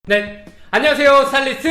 네, 안녕하세요. 스타일리스트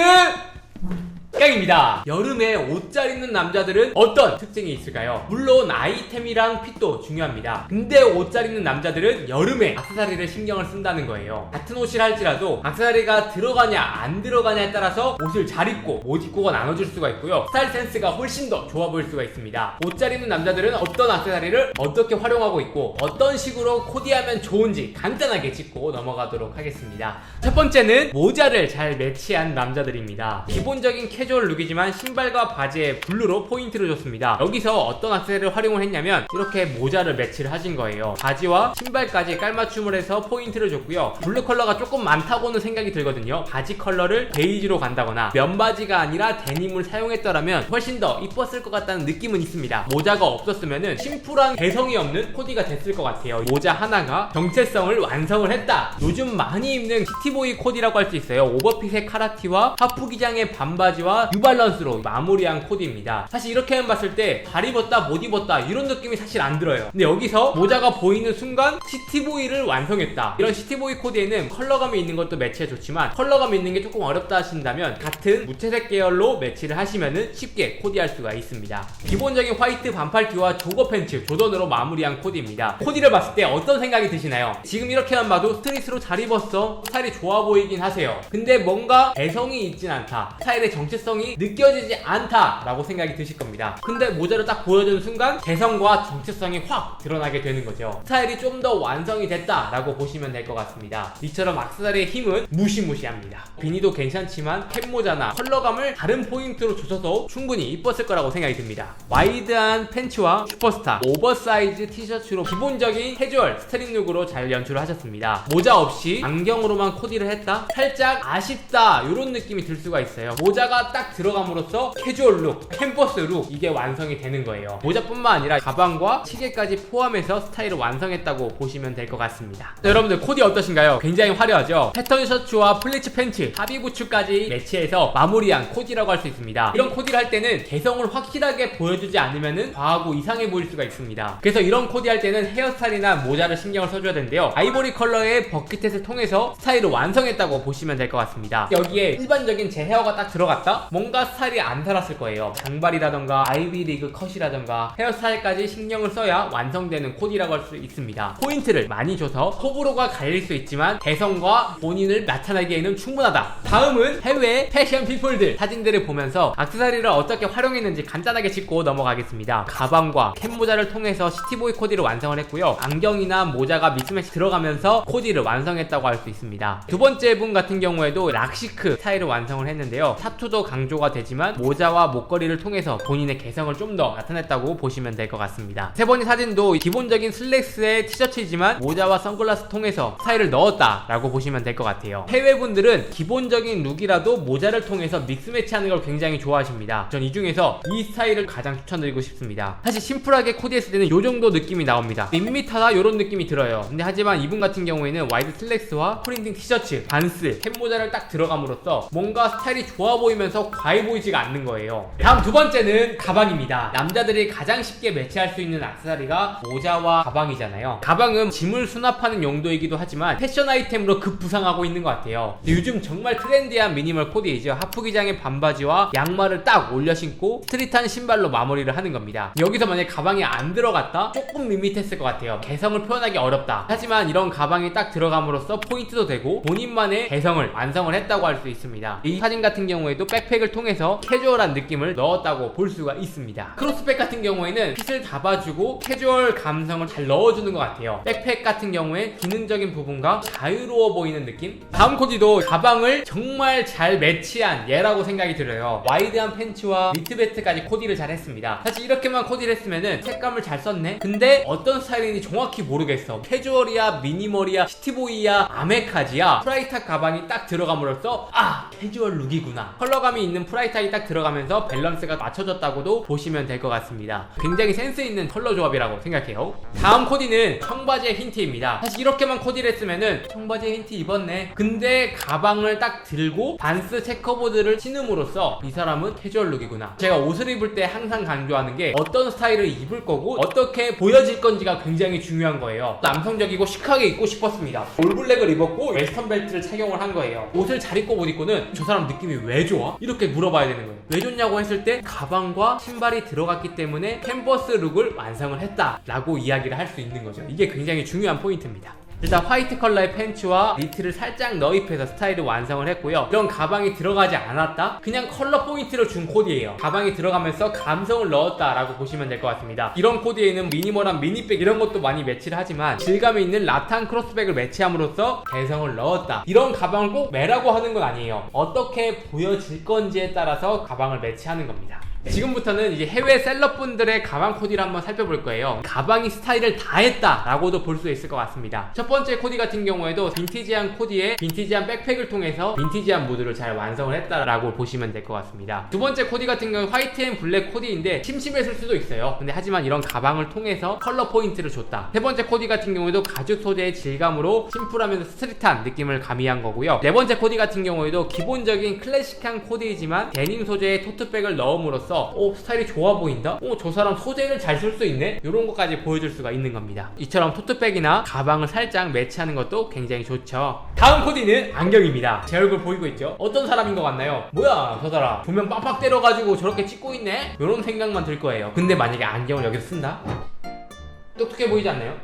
깡입니다. 여름에 옷 잘 입는 남자들은 어떤 특징이 있을까요? 물론 아이템이랑 핏도 중요합니다. 근데 옷 잘 입는 남자들은 여름에 액세서리를 신경을 쓴다는 거예요. 같은 옷을 할지라도 액세서리가 들어가냐 안 들어가냐에 따라서 옷을 잘 입고 못 입고가 나눠질 수가 있고요. 스타일 센스가 훨씬 더 좋아 보일 수가 있습니다. 옷 잘 입는 남자들은 어떤 액세서리를 어떻게 활용하고 있고 어떤 식으로 코디하면 좋은지 간단하게 짚고 넘어가도록 하겠습니다. 첫 번째는 모자를 잘 매치한 남자들입니다. 기본적인 캐주얼 룩이지만 신발과 바지에 블루로 포인트를 줬습니다. 여기서 어떤 액세서리를 활용을 했냐면 이렇게 모자를 매치를 하신 거예요. 바지와 신발까지 깔맞춤을 해서 포인트를 줬고요. 블루 컬러가 조금 많다고는 생각이 들거든요. 바지 컬러를 베이지로 간다거나 면바지가 아니라 데님을 사용했더라면 훨씬 더 이뻤을 것 같다는 느낌은 있습니다. 모자가 없었으면 심플한 개성이 없는 코디가 됐을 것 같아요. 모자 하나가 정체성을 완성을 했다. 요즘 많이 입는 시티보이 코디라고 할 수 있어요. 오버핏의 카라티와 하프 기장의 반바지와 뉴발란스로 마무리한 코디입니다. 사실 이렇게만 봤을 때 잘 입었다 못 입었다 이런 느낌이 사실 안 들어요. 근데 여기서 모자가 보이는 순간 시티보이를 완성했다. 이런 시티보이 코디에는 컬러감이 있는 것도 매치해 좋지만 컬러감이 있는 게 조금 어렵다 하신다면 같은 무채색 계열로 매치를 하시면은 쉽게 코디할 수가 있습니다. 기본적인 화이트 반팔티와 조거 팬츠 조던으로 마무리한 코디입니다. 코디를 봤을 때 어떤 생각이 드시나요? 지금 이렇게만 봐도 스트릿으로 잘 입었어, 스타일이 좋아 보이긴 하세요. 근데 뭔가 개성이 있진 않다, 스타일의 정체성이 느껴지지 않다 라고 생각이 드실 겁니다. 근데 모자를 딱 보여주는 순간 개성과 정체성이 확 드러나게 되는 거죠. 스타일이 좀 더 완성이 됐다 라고 보시면 될 것 같습니다. 이처럼 액세서리의 힘은 무시무시합니다. 비니도 괜찮지만 캡모자나 컬러감을 다른 포인트로 줘서도 충분히 이뻤을 거라고 생각이 듭니다. 와이드한 팬츠와 슈퍼스타, 오버사이즈 티셔츠로 기본적인 캐주얼 스트릿 룩으로 잘 연출을 하셨습니다. 모자 없이 안경으로만 코디를 했다? 살짝 아쉽다 이런 느낌이 들 수가 있어요. 모자가 딱 들어감으로써 캐주얼 룩, 캠퍼스 룩 이게 완성이 되는 거예요. 모자뿐만 아니라 가방과 시계까지 포함해서 스타일을 완성했다고 보시면 될 것 같습니다. 자, 여러분들 코디 어떠신가요? 굉장히 화려하죠? 패턴 셔츠와 플리츠 팬츠, 하비 부츠까지 매치해서 마무리한 코디라고 할 수 있습니다. 이런 코디를 할 때는 개성을 확실하게 보여주지 않으면 과하고 이상해 보일 수가 있습니다. 그래서 이런 코디 할 때는 헤어스타일이나 모자를 신경을 써줘야 되는데요. 아이보리 컬러의 버킷햇을 통해서 스타일을 완성했다고 보시면 될 것 같습니다. 여기에 일반적인 제 헤어가 딱 들어갔다? 뭔가 스타일이 안 살았을 거예요. 장발이라던가 아이비리그 컷이라던가 헤어스타일까지 신경을 써야 완성되는 코디라고 할 수 있습니다. 포인트를 많이 줘서 호불호가 갈릴 수 있지만 개성과 본인을 나타내기에는 충분하다. 다음은 해외 패션 피플들 사진들을 보면서 액세서리를 어떻게 활용했는지 간단하게 짚고 넘어가겠습니다. 가방과 캡모자를 통해서 시티보이 코디를 완성을 했고요. 안경이나 모자가 미스매치 들어가면서 코디를 완성했다고 할 수 있습니다. 두 번째 분 같은 경우에도 락시크 스타일을 완성을 했는데요. 타투도 강조가 되지만 모자와 목걸이를 통해서 본인의 개성을 좀 더 나타냈다고 보시면 될 것 같습니다. 세 번째 사진도 기본적인 슬랙스의 티셔츠이지만 모자와 선글라스 통해서 스타일을 넣었다 라고 보시면 될 것 같아요. 해외분들은 기본적인 룩이라도 모자를 통해서 믹스매치하는 걸 굉장히 좋아하십니다. 전 이 중에서 이 스타일을 가장 추천드리고 싶습니다. 사실 심플하게 코디했을 때는 이 정도 느낌이 나옵니다. 밋밋하다 이런 느낌이 들어요. 근데 하지만 이분 같은 경우에는 와이드 슬랙스와 프린팅 티셔츠, 반스, 캡모자를 딱 들어감으로써 뭔가 스타일이 좋아 보이면서 과해 보이지가 않는 거예요. 다음 두 번째는 가방입니다. 남자들이 가장 쉽게 매치할 수 있는 액세서리가 모자와 가방이잖아요. 가방은 짐을 수납하는 용도이기도 하지만 패션 아이템으로 급부상하고 있는 것 같아요. 요즘 정말 트렌디한 미니멀 코디이죠. 하프 기장의 반바지와 양말을 딱 올려 신고 스트릿한 신발로 마무리를 하는 겁니다. 여기서 만약 가방이 안 들어갔다? 조금 밋밋했을 것 같아요. 개성을 표현하기 어렵다. 하지만 이런 가방이 딱 들어감으로써 포인트도 되고 본인만의 개성을 완성을 했다고 할 수 있습니다. 이 사진 같은 경우에도 백팩을 통해서 캐주얼한 느낌을 넣었다고 볼 수가 있습니다. 크로스백 같은 경우에는 핏을 잡아주고 캐주얼 감성을 잘 넣어주는 것 같아요. 백팩 같은 경우에 기능적인 부분과 자유로워 보이는 느낌? 다음 코디도 가방을 정말 잘 매치한 예라고 생각이 들어요. 와이드한 팬츠와 니트베트까지 코디를 잘 했습니다. 사실 이렇게만 코디를 했으면은 색감을 잘 썼네? 근데 어떤 스타일인지 정확히 모르겠어. 캐주얼이야, 미니멀이야, 시티보이야, 아메카지야. 프라이탑 가방이 딱 들어감으로써 아! 캐주얼 룩이구나. 컬러감이 질감이 있는 프라이탄이 딱 들어가면서 밸런스가 맞춰졌다고도 보시면 될 것 같습니다. 굉장히 센스 있는 컬러 조합이라고 생각해요. 다음 코디는 청바지의 힌트입니다. 사실 이렇게만 코디를 했으면은 청바지의 힌트 입었네, 근데 가방을 딱 들고 반스 체커보드를 신음으로써 이 사람은 캐주얼 룩이구나. 제가 옷을 입을 때 항상 강조하는 게 어떤 스타일을 입을 거고 어떻게 보여질 건지가 굉장히 중요한 거예요. 남성적이고 시크하게 입고 싶었습니다. 올블랙을 입었고 웨스턴 벨트를 착용을 한 거예요. 옷을 잘 입고 못 입고는 저 사람 느낌이 왜 좋아? 이렇게 물어봐야 되는 거예요. 왜 좋냐고 했을 때 가방과 신발이 들어갔기 때문에 캔버스 룩을 완성을 했다 라고 이야기를 할 수 있는 거죠. 이게 굉장히 중요한 포인트입니다. 일단 화이트 컬러의 팬츠와 니트를 살짝 너입해서 스타일을 완성을 했고요. 이런 가방이 들어가지 않았다? 그냥 컬러 포인트를 준 코디예요. 가방이 들어가면서 감성을 넣었다 라고 보시면 될 것 같습니다. 이런 코디에는 미니멀한 미니백 이런 것도 많이 매치를 하지만 질감이 있는 라탄 크로스백을 매치함으로써 개성을 넣었다. 이런 가방을 꼭 매라고 하는 건 아니에요. 어떻게 보여질 건지에 따라서 가방을 매치하는 겁니다. 지금부터는 이제 해외 셀럽분들의 가방 코디를 한번 살펴볼 거예요. 가방이 스타일을 다 했다 라고도 볼 수 있을 것 같습니다. 첫 번째 코디 같은 경우에도 빈티지한 코디에 빈티지한 백팩을 통해서 빈티지한 무드를 잘 완성을 했다 라고 보시면 될 것 같습니다. 두 번째 코디 같은 경우는 화이트 앤 블랙 코디인데 심심했을 수도 있어요. 근데 하지만 이런 가방을 통해서 컬러 포인트를 줬다. 세 번째 코디 같은 경우에도 가죽 소재의 질감으로 심플하면서 스트릿한 느낌을 가미한 거고요. 네 번째 코디 같은 경우에도 기본적인 클래식한 코디이지만 데님 소재의 토트백을 넣음으로써 스타일이 좋아 보인다? 저 사람 소재를 잘 쓸 수 있네? 이런 것까지 보여줄 수가 있는 겁니다. 이처럼 토트백이나 가방을 살짝 매치하는 것도 굉장히 좋죠. 다음 코디는 안경입니다. 제 얼굴 보이고 있죠? 어떤 사람인 것 같나요? 뭐야 저 사람 조명 빡빡 때려가지고 저렇게 찍고 있네? 이런 생각만 들 거예요. 근데 만약에 안경을 여기서 쓴다? 똑똑해 보이지 않나요?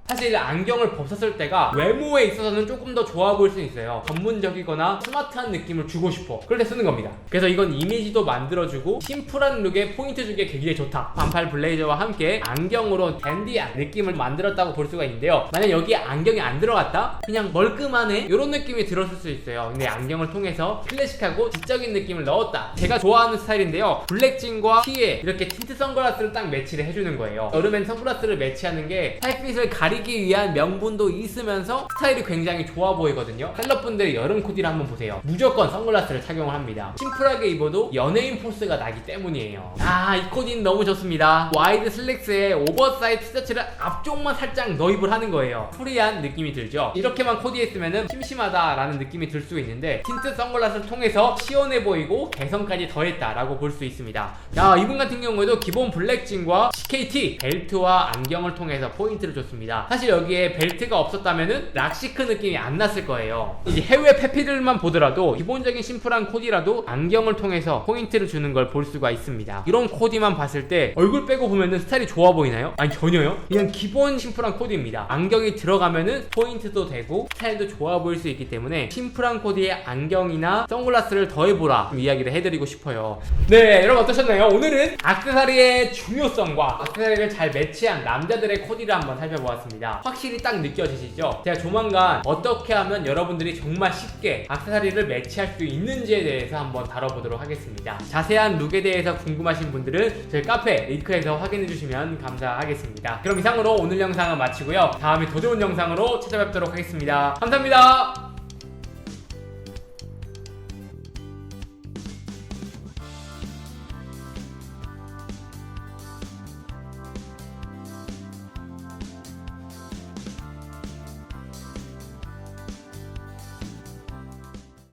사실 안경을 벗었을 때가 외모에 있어서는 조금 더 좋아 보일 수 있어요. 전문적이거나 스마트한 느낌을 주고 싶어. 그럴 때 쓰는 겁니다. 그래서 이건 이미지도 만들어주고 심플한 룩에 포인트 주기에 굉장히 좋다. 반팔 블레이저와 함께 안경으로 댄디한 느낌을 만들었다고 볼 수가 있는데요. 만약 여기에 안경이 안 들어갔다? 그냥 멀끔하네? 이런 느낌이 들었을 수 있어요. 근데 안경을 통해서 클래식하고 지적인 느낌을 넣었다. 제가 좋아하는 스타일인데요. 블랙진과 티에 이렇게 틴트 선글라스를 딱 매치를 해주는 거예요. 여름엔 선글라스를 매치하는 게 살빛을 가리기 위한 명분도 있으면서 스타일이 굉장히 좋아 보이거든요. 셀럽분들의 여름 코디를 한번 보세요. 무조건 선글라스를 착용을 합니다. 심플하게 입어도 연예인 포스가 나기 때문이에요. 이 코디는 너무 좋습니다. 와이드 슬랙스에 오버사이즈 티셔츠를 앞쪽만 살짝 너입을 하는 거예요. 프리한 느낌이 들죠. 이렇게만 코디했으면 심심하다라는 느낌이 들 수 있는데 틴트 선글라스를 통해서 시원해 보이고 개성까지 더했다라고 볼 수 있습니다. 이분 같은 경우에도 기본 블랙진과 CKT 벨트와 안경을 통해서 포인트를 줬습니다. 사실 여기에 벨트가 없었다면은 락시크 느낌이 안 났을 거예요. 이제 해외 페피들만 보더라도 기본적인 심플한 코디라도 안경을 통해서 포인트를 주는 걸 볼 수가 있습니다. 이런 코디만 봤을 때 얼굴 빼고 보면은 스타일이 좋아 보이나요? 아니 전혀요. 그냥 기본 심플한 코디입니다. 안경이 들어가면은 포인트도 되고 스타일도 좋아 보일 수 있기 때문에 심플한 코디에 안경이나 선글라스를 더해보라 이야기를 해드리고 싶어요. 네, 여러분 어떠셨나요? 오늘은 액세서리의 중요성과 액세서리를 잘 매치한 남자들의 코디를 한번 살펴보았습니다. 확실히 딱 느껴지시죠? 제가 조만간 어떻게 하면 여러분들이 정말 쉽게 액세서리를 매치할 수 있는지에 대해서 한번 다뤄보도록 하겠습니다. 자세한 룩에 대해서 궁금하신 분들은 저희 카페 링크에서 확인해주시면 감사하겠습니다. 그럼 이상으로 오늘 영상은 마치고요. 다음에 더 좋은 영상으로 찾아뵙도록 하겠습니다. 감사합니다.